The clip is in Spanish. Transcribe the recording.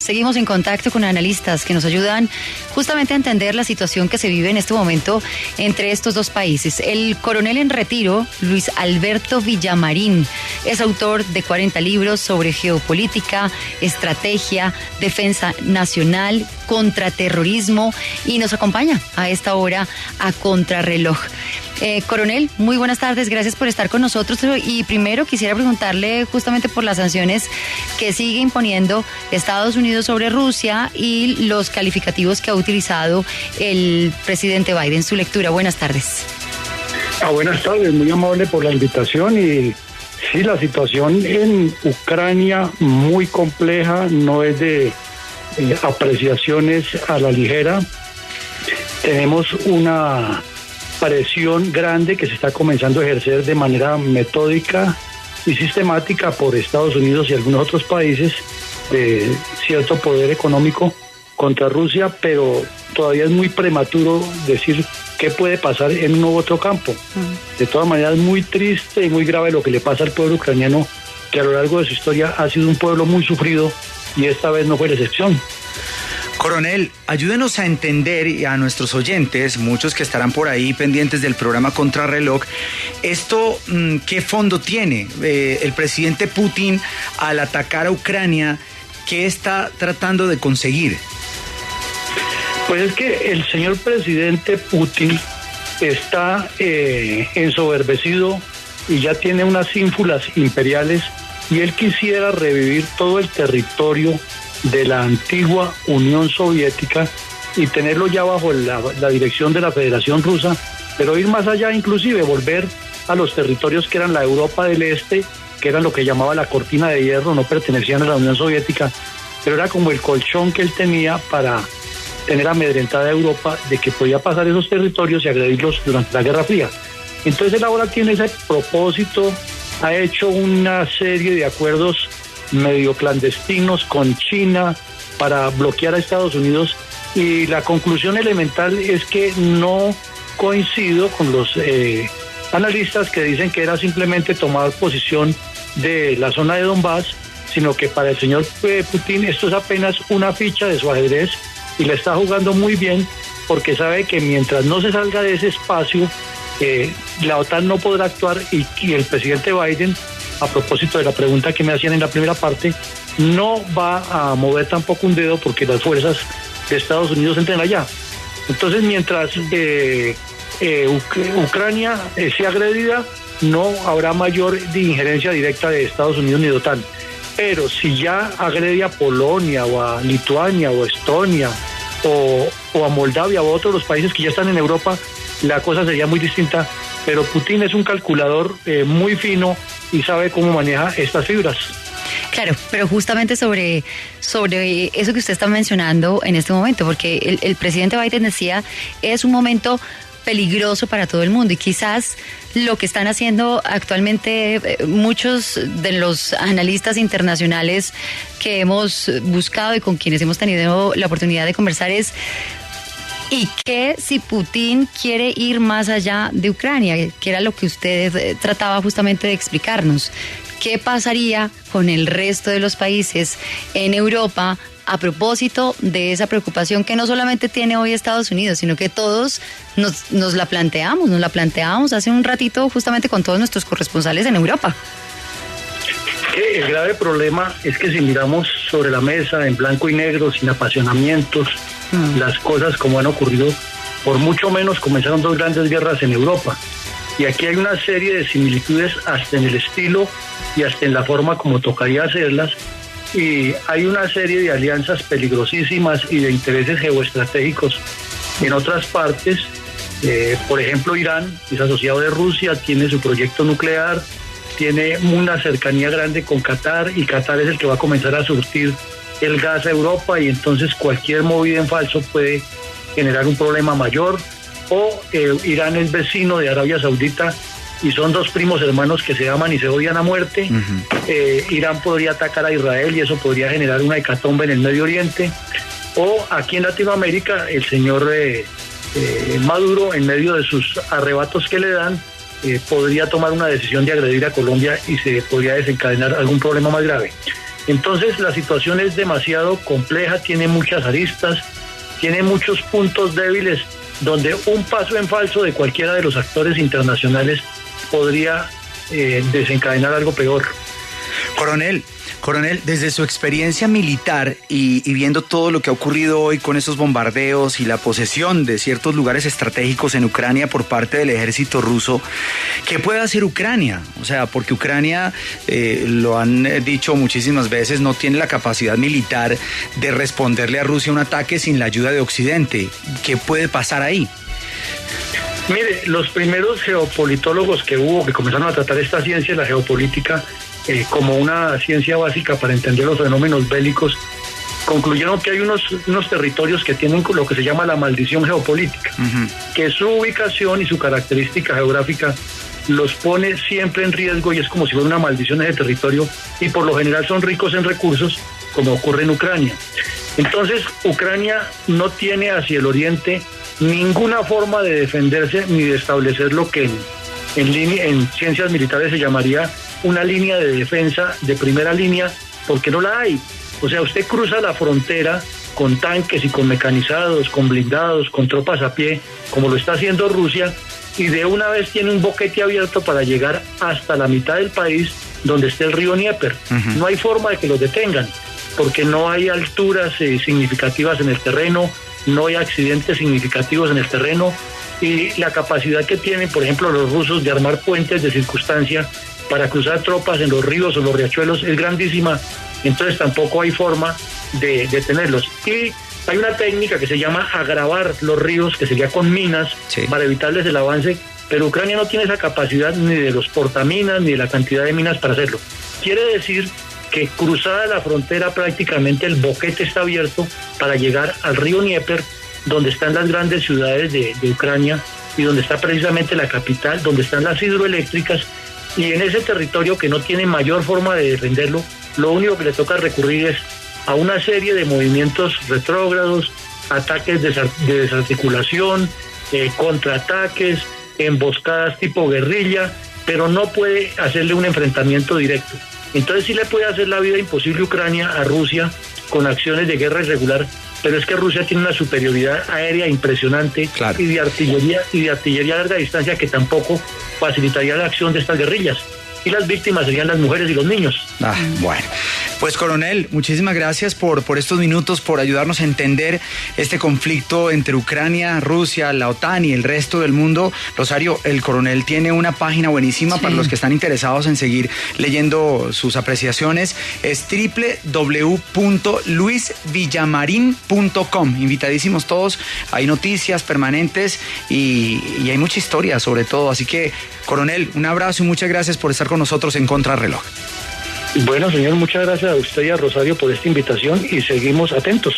seguimos en contacto con analistas que nos ayudan justamente a entender la situación que se vive en este momento entre estos dos países. El coronel en retiro, Luis Alberto Villamarín, es autor de 40 libros sobre geopolítica, estrategia, defensa nacional, contraterrorismo y nos acompaña a esta hora a Contrarreloj. Coronel, muy buenas tardes, gracias por estar con nosotros y primero quisiera preguntarle justamente por las sanciones que sigue imponiendo Estados Unidos sobre Rusia y los calificativos que ha utilizado el presidente Biden. Su lectura, buenas tardes. Buenas tardes, muy amable por la invitación y sí, la situación en Ucrania muy compleja, no es de apreciaciones a la ligera. Tenemos una presión grande que se está comenzando a ejercer de manera metódica y sistemática por Estados Unidos y algunos otros países de cierto poder económico contra Rusia, pero todavía es muy prematuro decir qué puede pasar en uno u otro campo. De todas maneras, muy triste y muy grave lo que le pasa al pueblo ucraniano, que a lo largo de su historia ha sido un pueblo muy sufrido y esta vez no fue la excepción. Coronel, ayúdenos a entender y a nuestros oyentes, muchos que estarán por ahí pendientes del programa Contrarreloj, esto, ¿qué fondo tiene? El presidente Putin, al atacar a Ucrania, ¿qué está tratando de conseguir? Pues es que el señor presidente Putin está ensoberbecido y ya tiene unas ínfulas imperiales y él quisiera revivir todo el territorio de la antigua Unión Soviética y tenerlo ya bajo la dirección de la Federación Rusa, pero ir más allá, inclusive volver a los territorios que eran la Europa del Este, que eran lo que llamaba la cortina de hierro, no pertenecían a la Unión Soviética, pero era como el colchón que él tenía para tener amedrentada a Europa de que podía pasar esos territorios y agredirlos durante la Guerra Fría. Entonces él ahora tiene ese propósito, ha hecho una serie de acuerdos medio clandestinos con China para bloquear a Estados Unidos y la conclusión elemental es que no coincido con los analistas que dicen que era simplemente tomar posición de la zona de Donbass, sino que para el señor Putin esto es apenas una ficha de su ajedrez y le está jugando muy bien porque sabe que mientras no se salga de ese espacio la OTAN no podrá actuar y el presidente Biden, a propósito de la pregunta que me hacían en la primera parte, no va a mover tampoco un dedo porque las fuerzas de Estados Unidos entren allá. Entonces, mientras Ucrania sea agredida, no habrá mayor injerencia directa de Estados Unidos ni de OTAN. Pero si ya agrede a Polonia o a Lituania o a Estonia o a Moldavia o a otros los países que ya están en Europa, la cosa sería muy distinta. Pero Putin es un calculador muy fino y sabe cómo maneja estas fibras. Claro, pero justamente sobre eso que usted está mencionando en este momento, porque el presidente Biden decía, es un momento peligroso para todo el mundo y quizás lo que están haciendo actualmente muchos de los analistas internacionales que hemos buscado y con quienes hemos tenido la oportunidad de conversar es ¿y qué si Putin quiere ir más allá de Ucrania? Que era lo que usted trataba justamente de explicarnos. ¿Qué pasaría con el resto de los países en Europa a propósito de esa preocupación que no solamente tiene hoy Estados Unidos, sino que todos nos la planteábamos hace un ratito justamente con todos nuestros corresponsales en Europa? El grave problema es que si miramos sobre la mesa en blanco y negro, sin apasionamientos, las cosas como han ocurrido, por mucho menos comenzaron dos grandes guerras en Europa. Y aquí hay una serie de similitudes hasta en el estilo y hasta en la forma como tocaría hacerlas. Y hay una serie de alianzas peligrosísimas y de intereses geoestratégicos en otras partes. Por ejemplo, Irán es asociado de Rusia, tiene su proyecto nuclear, tiene una cercanía grande con Qatar y Qatar es el que va a comenzar a surtir el gas a Europa y entonces cualquier movida en falso puede generar un problema mayor. O Irán es vecino de Arabia Saudita y son dos primos hermanos que se aman y se odian a muerte. Irán podría atacar a Israel y eso podría generar una hecatombe en el Medio Oriente. O aquí en Latinoamérica el señor Maduro, en medio de sus arrebatos que le dan, podría tomar una decisión de agredir a Colombia y se podría desencadenar algún problema más grave. Entonces la situación es demasiado compleja, tiene muchas aristas, tiene muchos puntos débiles donde un paso en falso de cualquiera de los actores internacionales podría desencadenar algo peor. Coronel, desde su experiencia militar y viendo todo lo que ha ocurrido hoy con esos bombardeos y la posesión de ciertos lugares estratégicos en Ucrania por parte del ejército ruso, ¿qué puede hacer Ucrania? O sea, porque Ucrania, lo han dicho muchísimas veces, no tiene la capacidad militar de responderle a Rusia un ataque sin la ayuda de Occidente. ¿Qué puede pasar ahí? Mire, los primeros geopolitólogos que comenzaron a tratar esta ciencia, la geopolítica, como una ciencia básica para entender los fenómenos bélicos, concluyeron que hay unos territorios que tienen lo que se llama la maldición geopolítica, que su ubicación y su característica geográfica los pone siempre en riesgo y es como si fuera una maldición ese territorio, y por lo general son ricos en recursos, como ocurre en Ucrania. Entonces, Ucrania no tiene hacia el oriente ninguna forma de defenderse ni de establecer lo que en ciencias militares se llamaría una línea de defensa de primera línea, porque no la hay. O sea, usted cruza la frontera con tanques y con mecanizados, con blindados, con tropas a pie, como lo está haciendo Rusia, y de una vez tiene un boquete abierto para llegar hasta la mitad del país donde está el río Dnieper. No hay forma de que los detengan, porque no hay alturas significativas en el terreno, no hay accidentes significativos en el terreno, y la capacidad que tienen, por ejemplo, los rusos de armar puentes de circunstancia para cruzar tropas en los ríos o los riachuelos es grandísima, entonces tampoco hay forma de detenerlos. Y hay una técnica que se llama agravar los ríos, que sería con minas, para evitarles el avance, pero Ucrania no tiene esa capacidad ni de los portaminas ni de la cantidad de minas para hacerlo. Quiere decir que cruzada la frontera prácticamente el boquete está abierto para llegar al río Dnieper, donde están las grandes ciudades de Ucrania y donde está precisamente la capital, donde están las hidroeléctricas, y en ese territorio que no tiene mayor forma de defenderlo, lo único que le toca recurrir es a una serie de movimientos retrógrados, ataques de desarticulación, contraataques, emboscadas tipo guerrilla, pero no puede hacerle un enfrentamiento directo. Entonces sí le puede hacer la vida imposible Ucrania a Rusia con acciones de guerra irregular, pero es que Rusia tiene una superioridad aérea impresionante, claro, y de artillería a larga distancia que tampoco facilitaría la acción de estas guerrillas. Y las víctimas serían las mujeres y los niños. Bueno, pues coronel, muchísimas gracias por estos minutos, por ayudarnos a entender este conflicto entre Ucrania, Rusia, la OTAN y el resto del mundo. Rosario, el coronel tiene una página buenísima para los que están interesados en seguir leyendo sus apreciaciones. Es www.luisvillamarin.com. Invitadísimos todos, hay noticias permanentes y hay mucha historia sobre todo. Así que, coronel, un abrazo y muchas gracias por estar con nosotros en Contrarreloj. Bueno, señor, muchas gracias a usted y a Rosario por esta invitación y seguimos atentos.